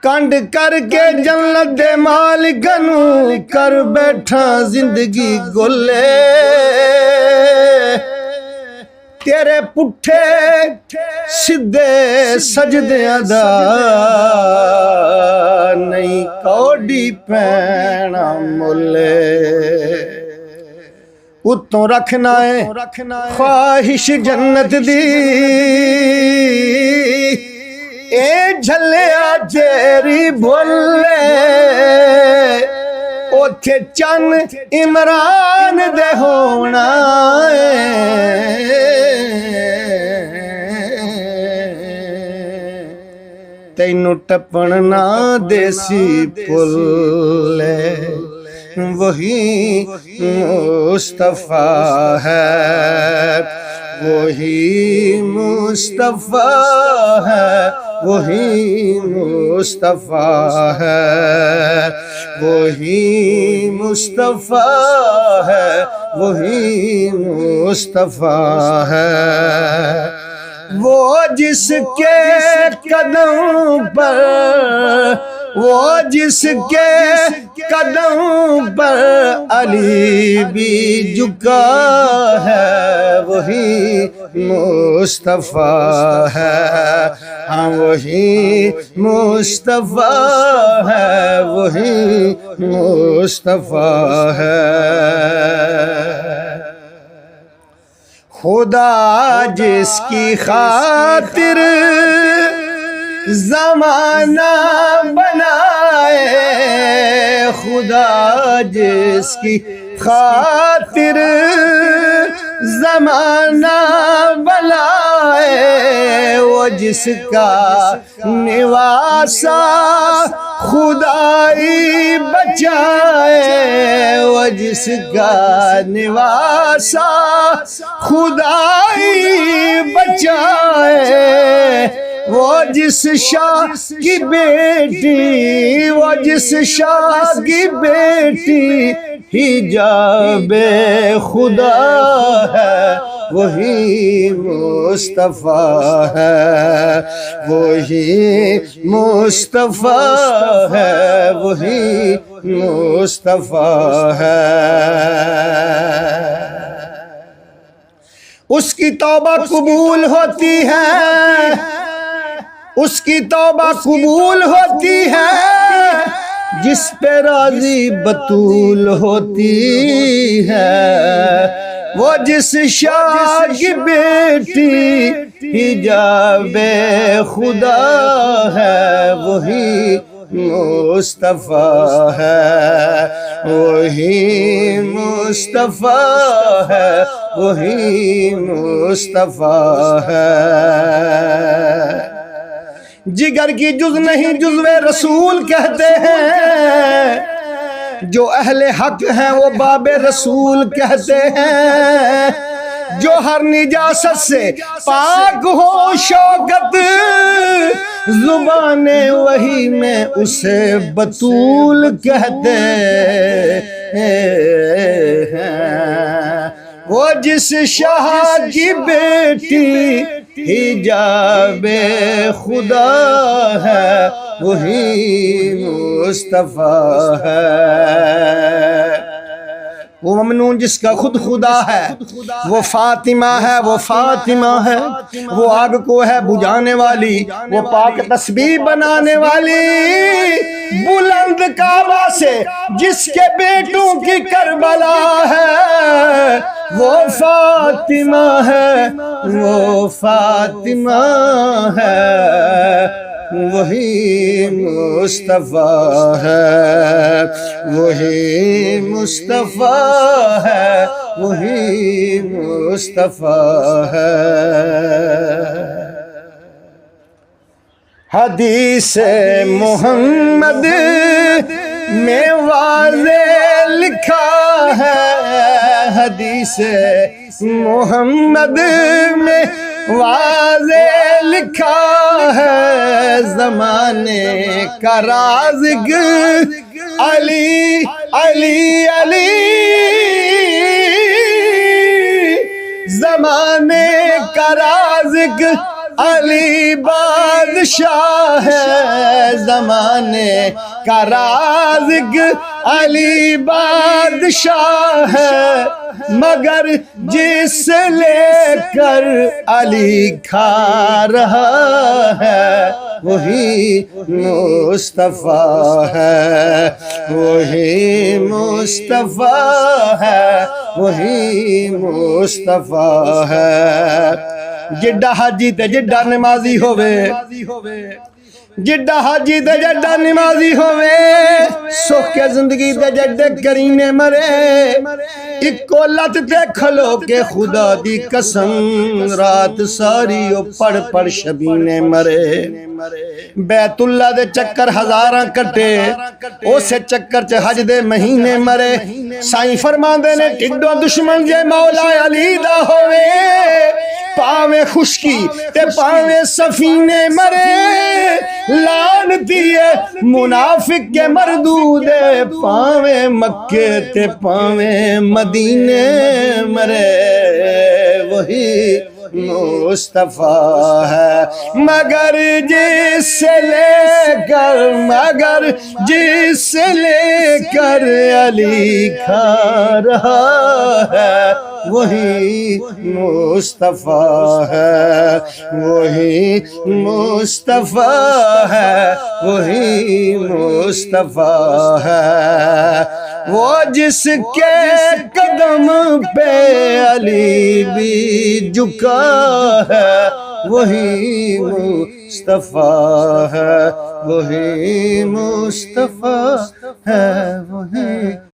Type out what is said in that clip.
کنڈ کر کے جنت دے مالکنوں کر بیٹھا زندگی گلے تیرے پٹھے سدھے سجدیاں دا نہیں کوڈی پینا ملے اتوں رکھنا ہے خواہش جنت دی اے جھلیا تیری بھولے اوتھے چن عمران دے ہونا تینوں ٹپن نہ دیسی پلے وہی مصطفیٰ ہے وہی مصطفیٰ ہے وہی مصطفیٰ ہے وہی مصطفیٰ ہے وہی مصطفیٰ ہے وہ جس کے قدم پر وہ جس کے قدم پر علی بھی جھکا ہے وہی مصطفیٰ ہے ہاں وہی مصطفیٰ ہے وہی مصطفیٰ ہے خدا جس کی خاطر زمانہ بنائے خدا جس کی خاطر زمانہ بنائے وہ جس کا نواسا خدائی بچائے وہ جس کا نواسا خدائی بچائے وہ جس شاہ کی بیٹی وہ جس شاہ کی بیٹی حجاب خدا ہے وہی مصطفیٰ ہے وہی مصطفیٰ ہے وہی مصطفیٰ ہے اس کی توبہ قبول ہوتی ہے اس کی توبہ قبول ہوتی ہے جس پہ راضی بطول ہوتی ہے وہ جس شاہ کی بیٹی حجاب خدا ہے وہی مصطفیٰ ہے وہی مصطفیٰ ہے وہی مصطفیٰ ہے جگر کی جز نہیں جزو رسول کہتے ہیں جو اہل حق ہیں وہ باب رسول کہتے ہیں جو ہر نجاست سے پاک ہو شوکت زبان وحی میں اسے بطول کہتے ہیں وہ جس شاہ کی بیٹی حجاب خدا ہے وہی مصطفیٰ ہے وہ ممنون جس کا خود خدا ہے وہ فاطمہ ہے وہ فاطمہ ہے وہ آگ کو ہے بجھانے والی وہ پاک تسبیح بنانے والی بلند کعبہ سے جس کے بیٹوں کی کربلا ہے وہ فاطمہ ہے وہ فاطمہ ہے وہی مصطفیٰ ہے وہی مصطفیٰ ہے وہی مصطفیٰ ہے حدیث محمد میں واضح لکھا ہے حدیث محمد میں واضح لکھا ہے زمانے کا رازق علی علی علی زمانے کا رازق علی بادشاہ ہے زمانے کا رازق، علی بادشاہ ہے، مگر جس لے کر علی کھا رہا ہے وہی مصطفیٰ ہے، وہی مصطفیٰ ہے، وہی مصطفیٰ ہے۔ جڈا حاجی تے جڈا نمازی ہووے، جڈا حاجی تے جڈا نمازی ہووے، سکھ کے زندگی تے جڈے کرینے مرے، اکو لت تے کھلو کے خدا دی قسم، رات ساری او پڑھ پڑھ شبینے مرے۔ بیت اللہ دے چکر ہزاراں کٹے، اسے چکر چ حج دے مہینے مرے۔ سائیں فرماندے نے ٹھڈو دشمن جے مولا علی دا ہوئے، پاویں خشکی تے پاویں سفینے مرے، لعنتی ہے منافق کے مردودے، پاویں مکے تے پاویں مدینے مرے، وہی مصطفیٰ ہے، مگر جس لے کر، مگر جس لے کر علی کھا رہا ہے وہی مصطفیٰ ہے، وہی مصطفیٰ ہے، وہی مصطفیٰ ہے۔ وہ جس کے قدم پہ علی بھی جھکا ہے وہی مصطفیٰ ہے، وہی مصطفیٰ ہے، وہی